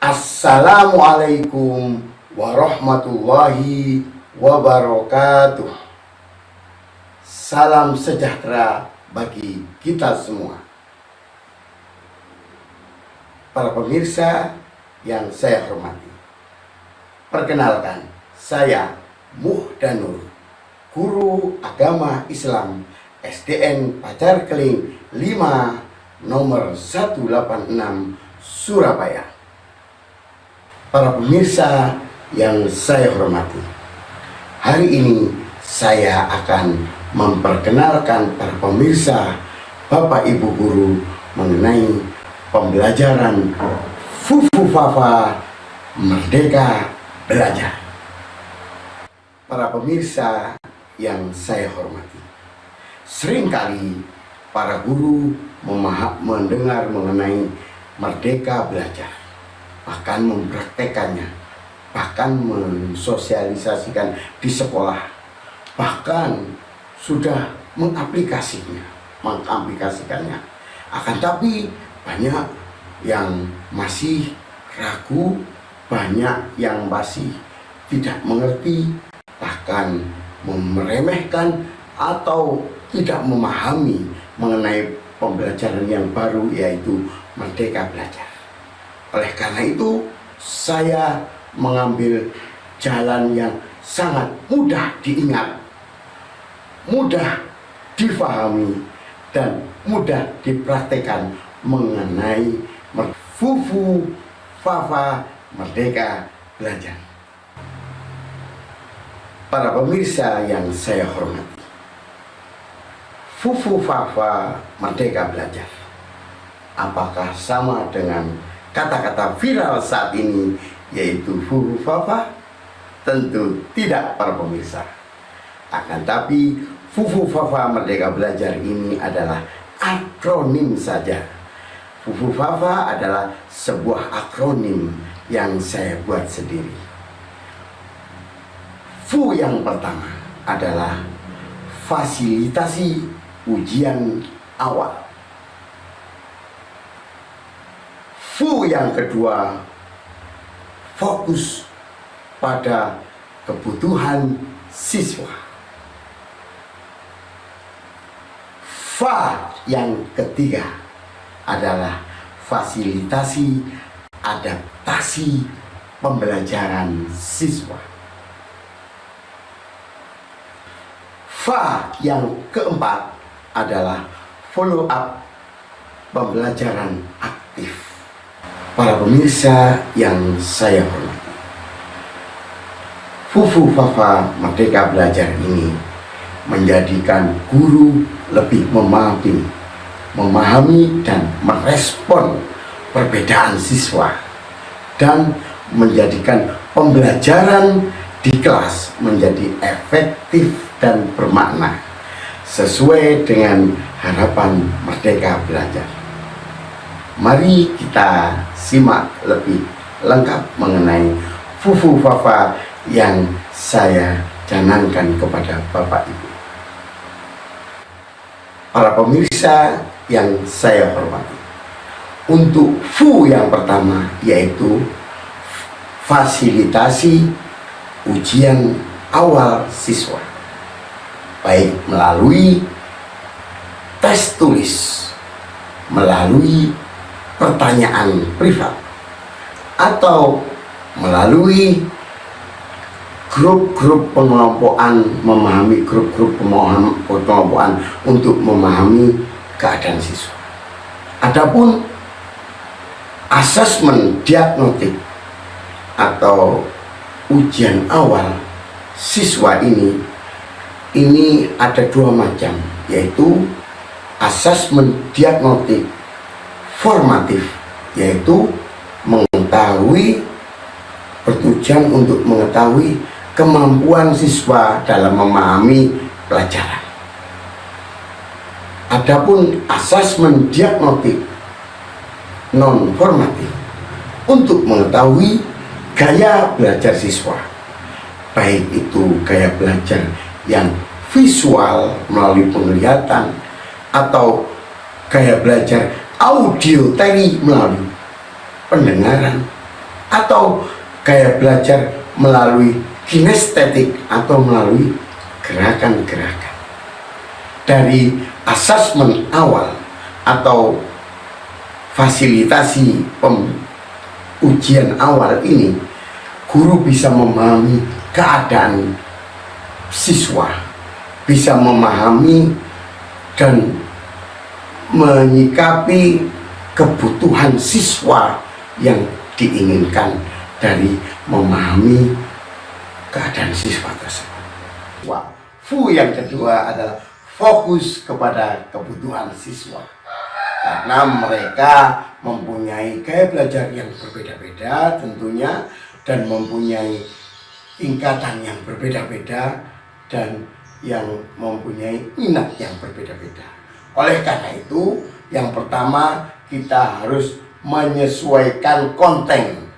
Assalamualaikum warahmatullahi wabarakatuh. Salam sejahtera bagi kita semua. Para pemirsa yang saya hormati, perkenalkan, saya Muhdanur, guru agama Islam SDN Pacar Keling 5 nomor 186 Surabaya. Para pemirsa yang saya hormati, hari ini saya akan memperkenalkan para pemirsa, Bapak Ibu guru mengenai pembelajaran Fufu Fafa Merdeka Belajar. Para pemirsa yang saya hormati, seringkali para guru mendengar mengenai Merdeka Belajar, bahkan mempraktekannya, bahkan mensosialisasikan di sekolah, bahkan sudah mengaplikasikannya. Akan tapi banyak yang masih ragu, banyak yang masih tidak mengerti, bahkan meremehkan atau tidak memahami mengenai pembelajaran yang baru, yaitu Merdeka Belajar. Oleh karena itu, saya mengambil jalan yang sangat mudah diingat, mudah difahami, dan mudah dipraktekkan mengenai Fufu Fafa Merdeka Belajar. Para pemirsa yang saya hormati, Fufu Fafa Merdeka Belajar apakah sama dengan kata-kata viral saat ini, yaitu Fufu Fafa? Tentu tidak, para pemirsa. Akan tapi Fufu Fafa Merdeka Belajar ini adalah akronim saja. Fufu Fafa adalah sebuah akronim yang saya buat sendiri. Fu yang pertama adalah fasilitasi ujian awal. Fu yang kedua, fokus pada kebutuhan siswa. Fa yang ketiga adalah fasilitasi adaptasi pembelajaran siswa. Fa yang keempat adalah follow up pembelajaran aktif. Para pemirsa yang saya hormati, Fufu Fafa Merdeka Belajar ini menjadikan guru lebih memahami dan merespon perbedaan siswa, dan menjadikan pembelajaran di kelas menjadi efektif dan bermakna sesuai dengan harapan Merdeka Belajar. Mari kita simak lebih lengkap mengenai Fufu Fafa yang saya canangkan kepada Bapak Ibu. Para pemirsa yang saya hormati, untuk Fu yang pertama, yaitu fasilitasi ujian awal siswa, baik melalui tes tulis, melalui pertanyaan privat, atau melalui grup-grup pengelompokan, memahami grup-grup pengelompokan untuk memahami keadaan siswa. Adapun asesmen diagnostik atau ujian awal siswa ini ada dua macam, yaitu asesmen diagnostik formatif, yaitu bertujuan untuk mengetahui kemampuan siswa dalam memahami pelajaran. Adapun asesmen diagnostik non formatif untuk mengetahui gaya belajar siswa, baik itu gaya belajar yang visual melalui penglihatan atau gaya belajar audioteori melalui pendengaran, atau gaya belajar melalui kinestetik atau melalui gerakan-gerakan. Dari asesmen awal atau fasilitasi ujian awal ini, guru bisa memahami keadaan siswa, bisa memahami dan menyikapi kebutuhan siswa yang diinginkan dari memahami keadaan siswa tersebut. Fu yang kedua adalah fokus kepada kebutuhan siswa, karena mereka mempunyai gaya belajar yang berbeda-beda tentunya, dan mempunyai tingkatan yang berbeda-beda, dan yang mempunyai minat yang berbeda-beda. Oleh karena itu, yang pertama kita harus menyesuaikan konten.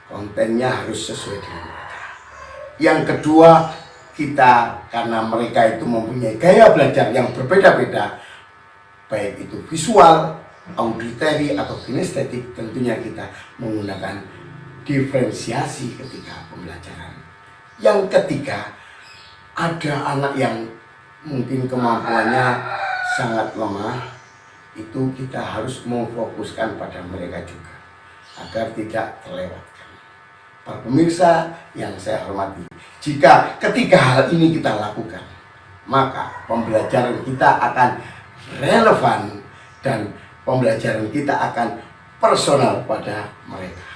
Kontennya harus sesuai dengan mereka. Yang kedua, kita karena mereka itu mempunyai gaya belajar yang berbeda-beda, baik itu visual, auditory atau kinestetik, tentunya kita menggunakan diferensiasi ketika pembelajaran. Yang ketiga, ada anak yang mungkin kemampuannya sangat lemah, itu kita harus memfokuskan pada mereka juga agar tidak terlewatkan. Para pemirsa yang saya hormati, jika ketiga hal ini kita lakukan, maka pembelajaran kita akan relevan dan pembelajaran kita akan personal pada mereka.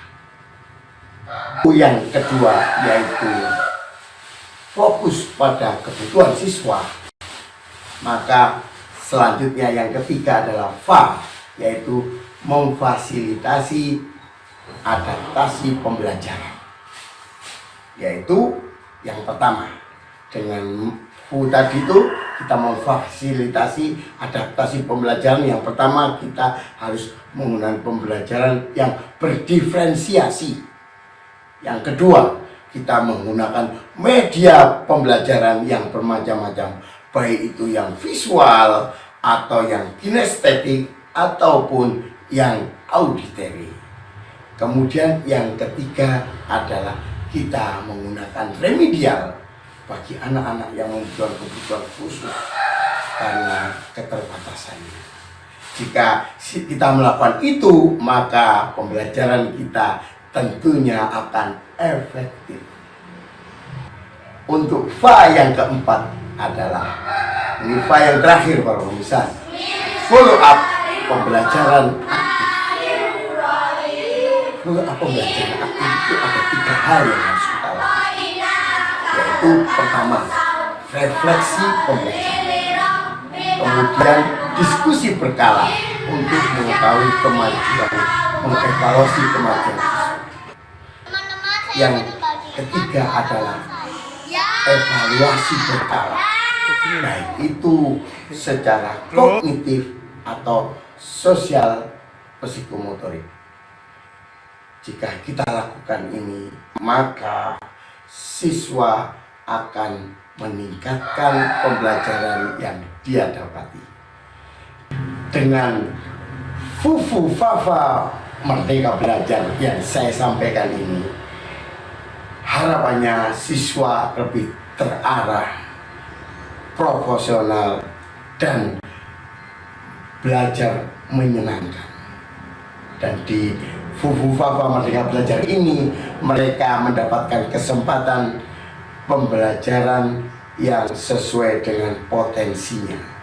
Yang kedua yaitu fokus pada kebutuhan siswa. Maka selanjutnya yang ketiga adalah FA, yaitu memfasilitasi adaptasi pembelajaran. Yaitu yang pertama, dengan FU tadi itu kita memfasilitasi adaptasi pembelajaran. Yang pertama, kita harus menggunakan pembelajaran yang berdiferensiasi. Yang kedua, kita menggunakan media pembelajaran yang bermacam-macam, baik itu yang visual atau yang kinestetik ataupun yang auditory. Kemudian yang ketiga adalah kita menggunakan remedial bagi anak-anak yang membutuhkan kebutuhan khusus karena keterbatasannya. Jika kita melakukan itu, maka pembelajaran kita tentunya akan efektif. Untuk FA yang keempat adalah, ini FA yang terakhir para pemirsa, follow up pembelajaran aktif. Follow up pembelajaran aktif itu ada 3 hal yang harus kita lakukan, yaitu pertama, refleksi pembelajaran, kemudian diskusi berkala untuk mengetahui kemajuan, mengevaluasi kemajuan siswa. Yang ketiga adalah evaluasi berkala, baik itu secara kognitif atau sosial psikomotorik. Jika kita lakukan ini, maka siswa akan meningkatkan pembelajaran yang dia dapati. Dengan Fufu Fafa Merdeka Belajar yang saya sampaikan ini, harapannya siswa lebih terarah, profesional, dan belajar menyenangkan. Dan di Fufu Fafa Merdeka Belajar ini, mereka mendapatkan kesempatan pembelajaran yang sesuai dengan potensinya.